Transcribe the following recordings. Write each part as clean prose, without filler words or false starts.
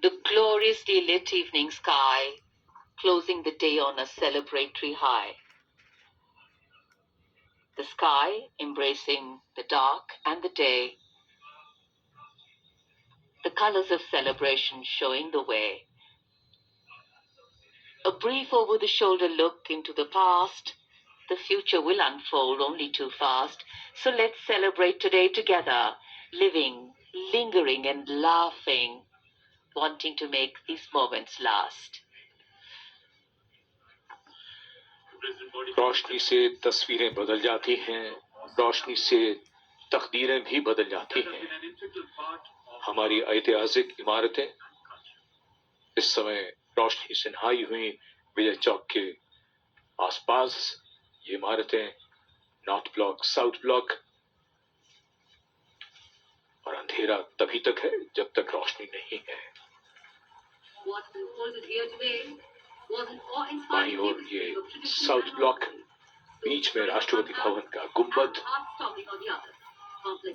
The gloriously lit evening sky, closing the day on a celebratory high. The sky embracing the dark and the day. The colors of celebration showing the way. A brief over-the-shoulder look into the past. The future will unfold only too fast. So let's celebrate today together, living, lingering and laughing, wanting to make these moments last. रोशनी से तस्वीरें बदल जाती हैं, रोशनी से तकदीरें भी बदल जाती हैं। हमारी ऐतिहासिक इमारतें इस समय रोशनी से नहाई हुई विजय चौक के आसपास, ये इमारतें नॉर्थ ब्लॉक, साउथ ब्लॉक, और अंधेरा तभी तक है जब तक रोशनी नहीं है। बाईं ओर ये साउथ ब्लॉक, बीच में राष्ट्रपति भवन का गुंबद,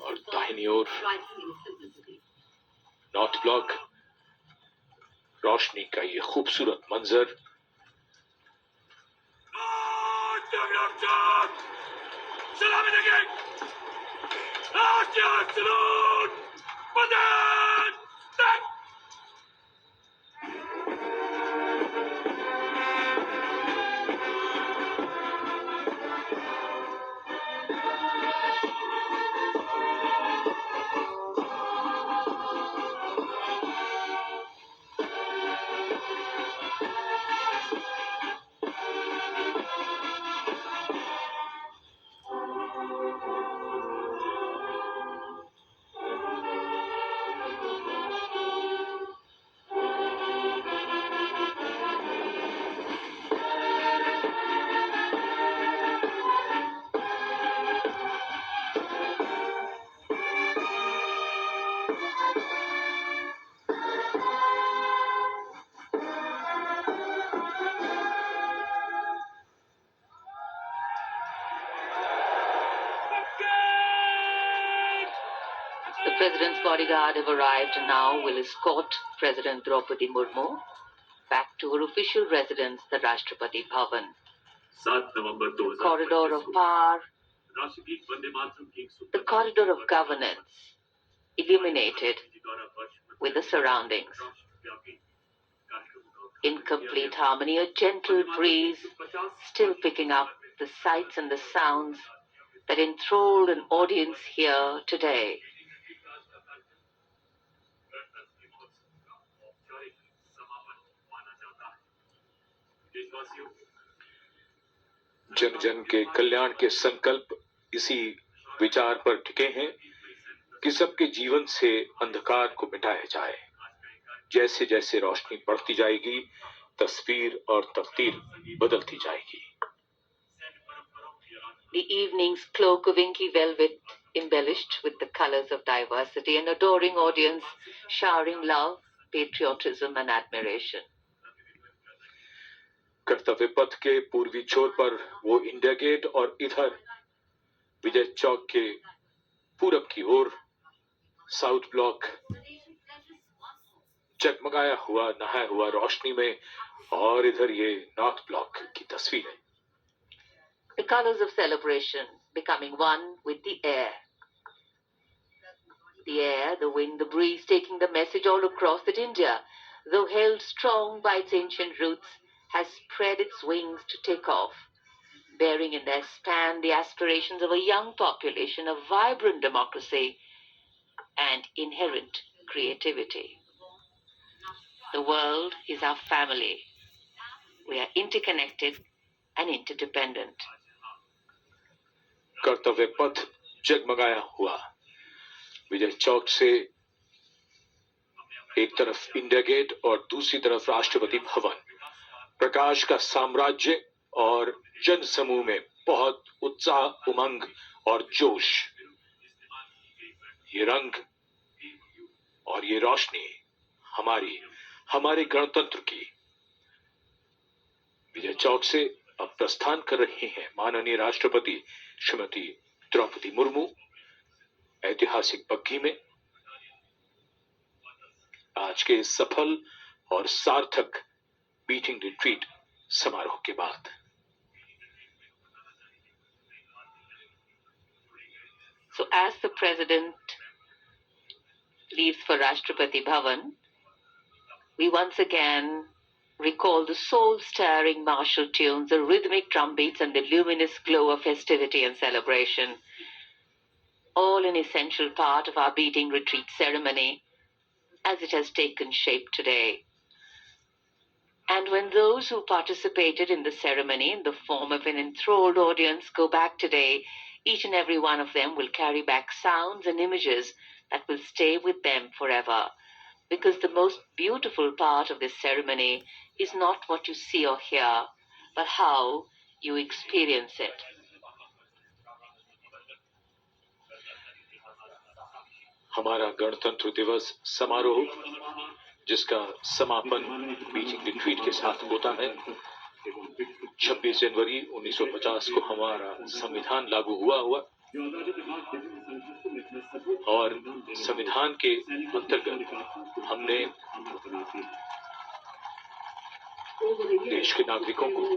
और दाहिनी ओर नॉर्थ ब्लॉक, रोशनी का ये खूबसूरत मंजर। The President's bodyguard have arrived and now will escort President Draupadi Murmu back to her official residence, the Rashtrapati Bhavan. The corridor of power, the corridor of governance, illuminated with the surroundings. In complete harmony, a gentle breeze still picking up the sights and the sounds that enthralled an audience here today. जन जन के कल्याण के संकल्प इसी विचार पर टिके हैं कि सबके जीवन से अंधकार को मिटाया जाए। जैसे जैसे रोशनी बढ़ती जाएगी, तस्वीर और तकदीर बदलती जाएगी। The evening's cloak of inky velvet embellished with the colors of diversity, an adoring audience showering love, patriotism and admiration. कर्तव्य पथ के पूर्वी छोर पर वो इंडिया गेट और इधर विजय चौक के पूरब की ओर साउथ ब्लॉक जगमगाया हुआ, नहाया हुआ रोशनी में, और इधर ये नॉर्थ ब्लॉक की तस्वीरें। The colors of celebration becoming one with the air. The air, the wind, the breeze taking the message all across that India, though held strong by its ancient roots, has spread its wings to take off, bearing in their span the aspirations of a young population, of vibrant democracy and inherent creativity. The world is our family. We are interconnected and interdependent. कर्तव्य पथ जगमगाया हुआ, विजय चौक से एक तरफ India gate और दूसरी तरफ राष्ट्रपति भवन। प्रकाश का साम्राज्य और जन समूह में बहुत उत्साह, उमंग और जोश। ये रंग और ये रोशनी हमारे गणतंत्र की। विजय चौक से अब प्रस्थान कर रही हैं माननीय राष्ट्रपति श्रीमती द्रौपदी मुर्मू ऐतिहासिक बग्घी में। आज के इस सफल और सार्थक मीटिंग रिट्रीट समारोह के बाद। So as the president leaves for Rashtrapati Bhavan, we once again recall the soul-stirring martial tunes, the rhythmic drum beats, and the luminous glow of festivity and celebration, all an essential part of our beating retreat ceremony as it has taken shape today. And when those who participated in the ceremony in the form of an enthralled audience go back today, each and every one of them will carry back sounds and images that will stay with them forever. Because the most beautiful part of this ceremony is not what you see or hear, but how you experience it. हमारा गणतंत्र दिवस समारोह, जिसका समापन meeting retreat के साथ होता है, 26 जनवरी 1950 को हमारा संविधान लागू हुआ और संविधान के अंतर्गत हमने देश के नागरिकों को